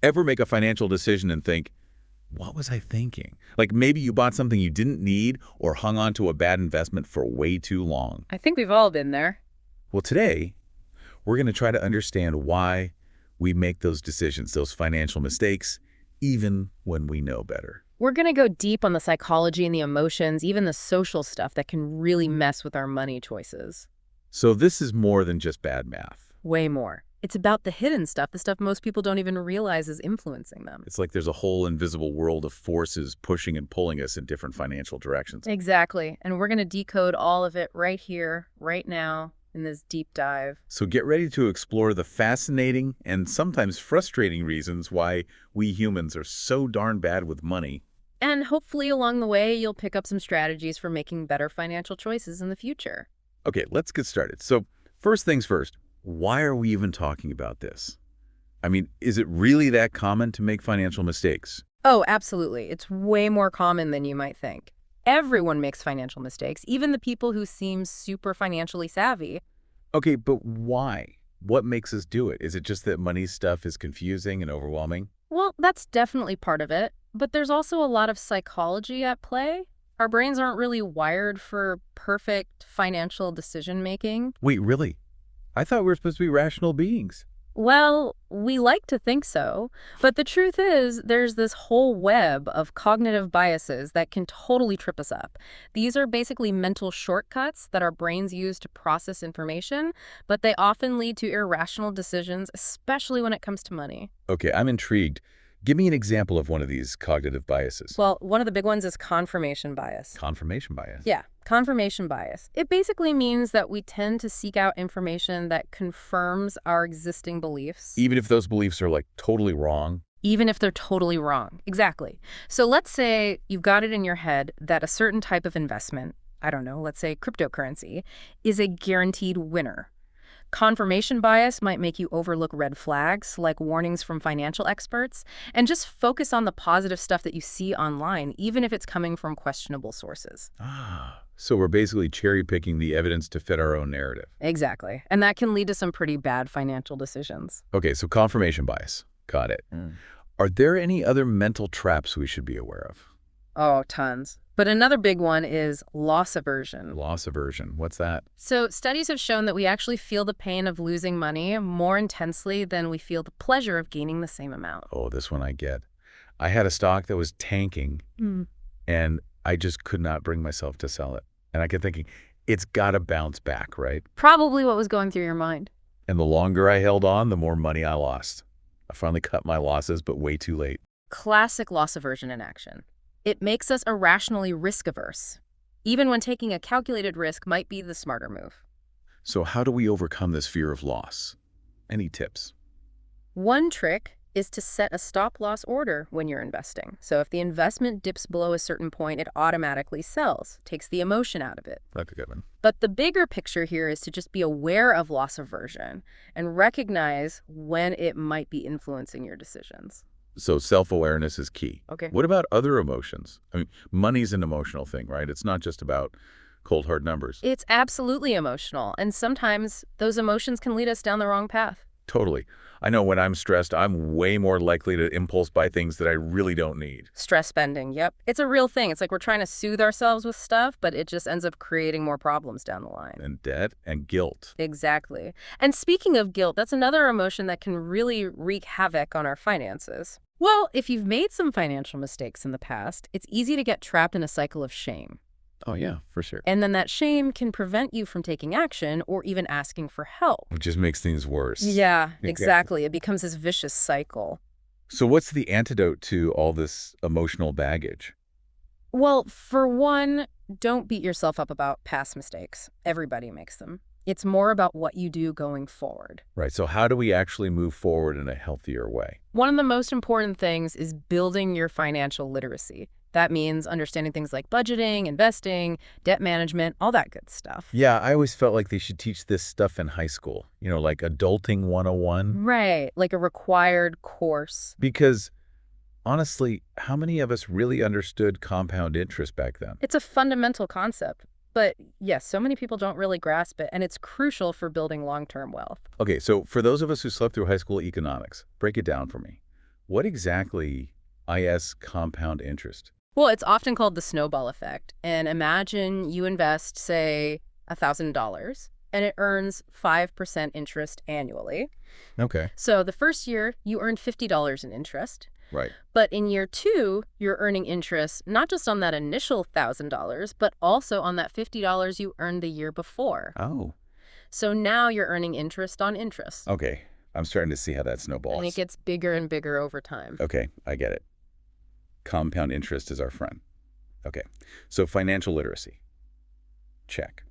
Ever make a financial decision and think, what was I thinking? Like maybe you bought something you didn't need or hung on to a bad investment for way too long. I think we've all been there. Well, today, we're going to try to understand why we make those decisions, those financial mistakes, even when we know better. We're going to go deep on the psychology and the emotions, even the social stuff that can really mess with our money choices. So this is more than just bad math. Way more. It's about the hidden stuff, the stuff most people don't even realize is influencing them. It's like there's a whole invisible world of forces pushing and pulling us in different financial directions. Exactly. And we're going to decode all of it right here, right now, in this deep dive. So get ready to explore the fascinating and sometimes frustrating reasons why we humans are so darn bad with money. And hopefully along the way, you'll pick up some strategies for making better financial choices in the future. Okay, let's get started. So first things first, why are we even talking about this? I mean, is it really that common to make financial mistakes? Oh, absolutely. It's way more common than you might think. Everyone makes financial mistakes, even the people who seem super financially savvy. Okay, but why? What makes us do it? Is it just that money stuff is confusing and overwhelming? Well, that's definitely part of it, but there's also a lot of psychology at play. Our brains aren't really wired for perfect financial decision-making. Wait, really? I thought we were supposed to be rational beings. Well, we like to think so, but the truth is there's this whole web of cognitive biases that can totally trip us up. These are basically mental shortcuts that our brains use to process information, but they often lead to irrational decisions, especially when it comes to money. Okay, I'm intrigued. Give me an example of one of these cognitive biases. Well, one of the big ones is confirmation bias. Confirmation bias. Yeah, confirmation bias. It basically means that we tend to seek out information that confirms our existing beliefs. Even if those beliefs are like totally wrong? Even if they're totally wrong. Exactly. So let's say you've got it in your head that a certain type of investment, I don't know, let's say cryptocurrency, is a guaranteed winner. Confirmation bias might make you overlook red flags, like warnings from financial experts, and just focus on the positive stuff that you see online, even if it's coming from questionable sources. So we're basically cherry-picking the evidence to fit our own narrative. Exactly. And that can lead to some pretty bad financial decisions. Okay, so confirmation bias. Got it. Are there any other mental traps we should be aware of? Oh, tons. But another big one is loss aversion. Loss aversion. What's that? So studies have shown that we actually feel the pain of losing money more intensely than we feel the pleasure of gaining the same amount. Oh, this one I get. I had a stock that was tanking, and I just could not bring myself to sell it. And I kept thinking, it's got to bounce back, right? Probably what was going through your mind. And the longer I held on, the more money I lost. I finally cut my losses, but way too late. Classic loss aversion in action. It makes us irrationally risk-averse, even when taking a calculated risk might be the smarter move. So how do we overcome this fear of loss? Any tips? One trick is to set a stop-loss order when you're investing. So if the investment dips below a certain point, it automatically sells, takes the emotion out of it. That's a good one. But the bigger picture here is to just be aware of loss aversion and recognize when it might be influencing your decisions. So self-awareness is key. Okay. What about other emotions? I mean, money's an emotional thing, right? It's not just about cold, hard numbers. It's absolutely emotional, and sometimes those emotions can lead us down the wrong path. Totally. I know when I'm stressed, I'm way more likely to impulse buy things that I really don't need. Stress spending, yep. It's a real thing. It's like we're trying to soothe ourselves with stuff, but it just ends up creating more problems down the line. And debt and guilt. Exactly. And speaking of guilt, that's another emotion that can really wreak havoc on our finances. Well, if you've made some financial mistakes in the past, it's easy to get trapped in a cycle of shame. Oh, yeah, for sure. And then that shame can prevent you from taking action or even asking for help. It just makes things worse. Yeah, exactly. It becomes this vicious cycle. So what's the antidote to all this emotional baggage? Well, for one, don't beat yourself up about past mistakes. Everybody makes them. It's more about what you do going forward. Right. So how do we actually move forward in a healthier way? One of the most important things is building your financial literacy. That means understanding things like budgeting, investing, debt management, all that good stuff. Yeah, I always felt like they should teach this stuff in high school, you know, like Adulting 101. Right, like a required course. Because honestly, how many of us really understood compound interest back then? It's a fundamental concept. But yes, so many people don't really grasp it, and it's crucial for building long-term wealth. Okay, so for those of us who slept through high school economics, break it down for me. What exactly is compound interest? Well, it's often called the snowball effect. And imagine you invest, say, $1,000 and it earns 5% interest annually. Okay. So the first year, you earned $50 in interest. Right. But in year two, you're earning interest not just on that initial $1,000, but also on that $50 you earned the year before. Oh, So now you're earning interest on interest. okay. I'm starting to see how that And it snowballs. gets bigger and bigger over time. Okay, I get it. Compound interest is our friend. Okay. So financial literacy. Check.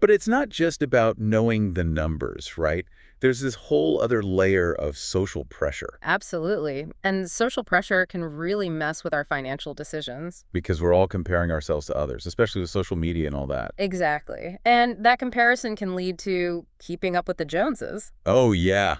But it's not just about knowing the numbers, right? There's this whole other layer of social pressure Absolutely. And social pressure can really mess with our financial decisions. because we're all comparing ourselves to others, especially with social media and all that. Exactly. And that comparison can lead to keeping up with the Joneses. Oh, yeah.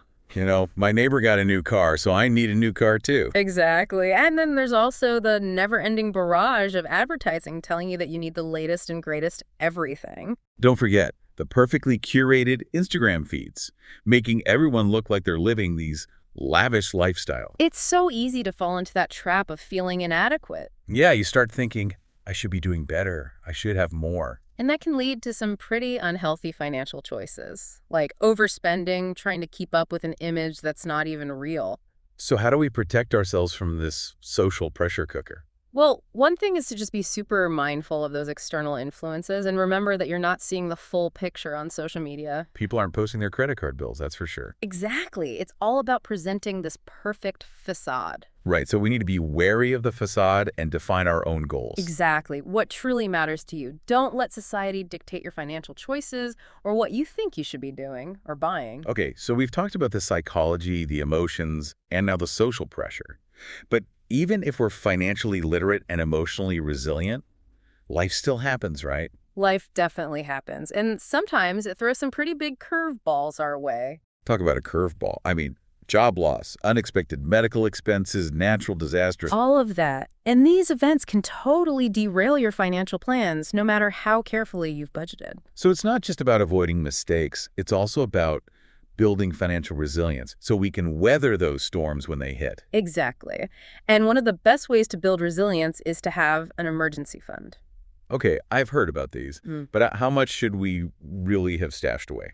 My neighbor got a new car, so I need a new car too. Exactly. And then there's also the never-ending barrage of advertising telling you that you need the latest and greatest everything. Don't forget the perfectly curated Instagram feeds, making everyone look like they're living these lavish lifestyle. It's so easy to fall into that trap of feeling inadequate. Yeah, you start thinking, I should be doing better. I should have more. And that can lead to some pretty unhealthy financial choices, like overspending, trying to keep up with an image that's not even real. So how do we protect ourselves from this social pressure cooker? Well, one thing is to just be super mindful of those external influences and remember that you're not seeing the full picture on social media. People aren't posting their credit card bills, that's for sure. Exactly. It's all about presenting this perfect facade. Right, so we need to be wary of the facade and define our own goals. Exactly. What truly matters to you. Don't let society dictate your financial choices or what you think you should be doing or buying. Okay, so we've talked about the psychology, the emotions, and now the social pressure. But even if we're financially literate and emotionally resilient, life still happens, right? Life definitely happens, and sometimes it throws some pretty big curveballs our way. Talk about a curveball. I mean, job loss, unexpected medical expenses, natural disasters. All of that. And these events can totally derail your financial plans, no matter how carefully you've budgeted. So it's not just about avoiding mistakes. It's also about building financial resilience so we can weather those storms when they hit. Exactly. And one of the best ways to build resilience is to have an emergency fund. Okay, I've heard about these, but how much should we really have stashed away?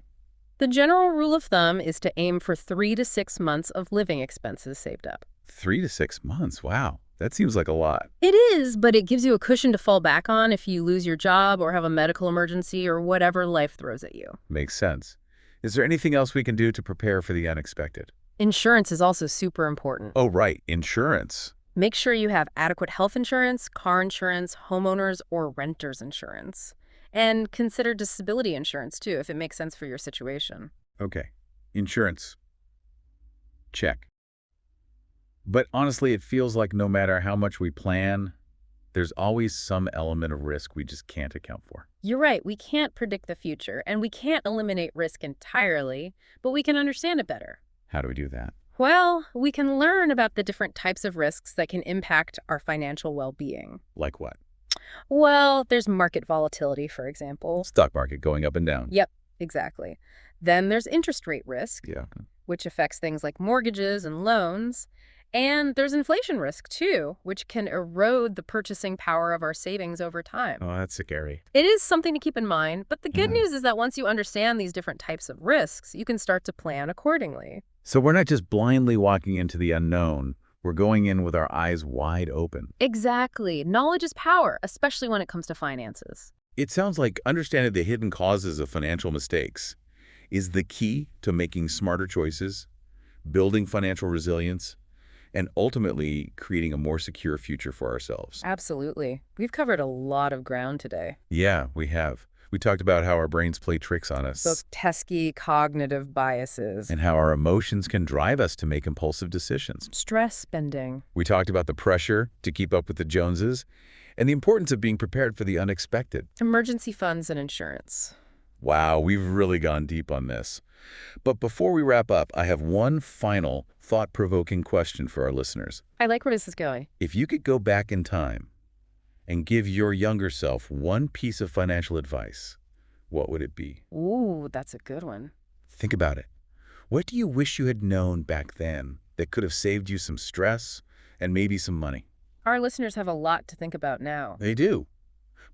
The general rule of thumb is to aim for 3 to 6 months of living expenses saved up. 3 to 6 months. Wow, that seems like a lot. It is, but it gives you a cushion to fall back on if you lose your job or have a medical emergency or whatever life throws at you. Makes sense. Is there anything else we can do to prepare for the unexpected? Insurance is also super important. Oh, right, insurance. Make sure you have adequate health insurance, car insurance, homeowners, or renter's insurance. And consider disability insurance, too, if it makes sense for your situation. Okay, insurance. Check. But honestly, it feels like no matter how much we plan, there's always some element of risk we just can't account for. You're right, we can't predict the future, and we can't eliminate risk entirely, but we can understand it better. How do we do that? Well, we can learn about the different types of risks that can impact our financial well-being. Like what? Well, there's market volatility, for example. Stock market going up and down. Yep, exactly. Then there's interest rate risk, Yeah. which affects things like mortgages and loans. And there's inflation risk, too, which can erode the purchasing power of our savings over time. Oh, that's scary. It is something to keep in mind, but the good Mhm. news is that once you understand these different types of risks, you can start to plan accordingly. So we're not just blindly walking into the unknown. We're going in with our eyes wide open. Exactly. Knowledge is power, especially when it comes to finances. It sounds like understanding the hidden causes of financial mistakes is the key to making smarter choices, building financial resilience, and ultimately creating a more secure future for ourselves. Absolutely. We've covered a lot of ground today. Yeah, we have. We talked about how our brains play tricks on Those us pesky cognitive biases. and how our emotions can drive us to make impulsive decisions. Stress spending. We talked about the pressure to keep up with the Joneses and the importance of being prepared for the unexpected. Emergency funds and insurance. Wow, we've really gone deep on this. But before we wrap up, I have one final thought-provoking question for our listeners. I like where this is going. If you could go back in time and give your younger self one piece of financial advice, what would it be? Ooh, that's a good one. Think about it. What do you wish you had known back then that could have saved you some stress and maybe some money. Our listeners have a lot to think about now. They do.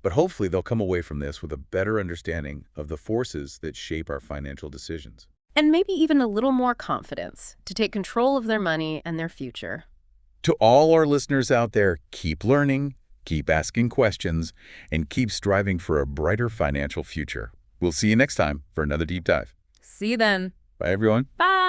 But hopefully they'll come away from this with a better understanding of the forces that shape our financial decisions. And maybe even a little more confidence to take control of their money and their future. To all our listeners out there, keep learning, keep asking questions, and keep striving for a brighter financial future. We'll see you next time for another deep dive. See you then. Bye, everyone. Bye.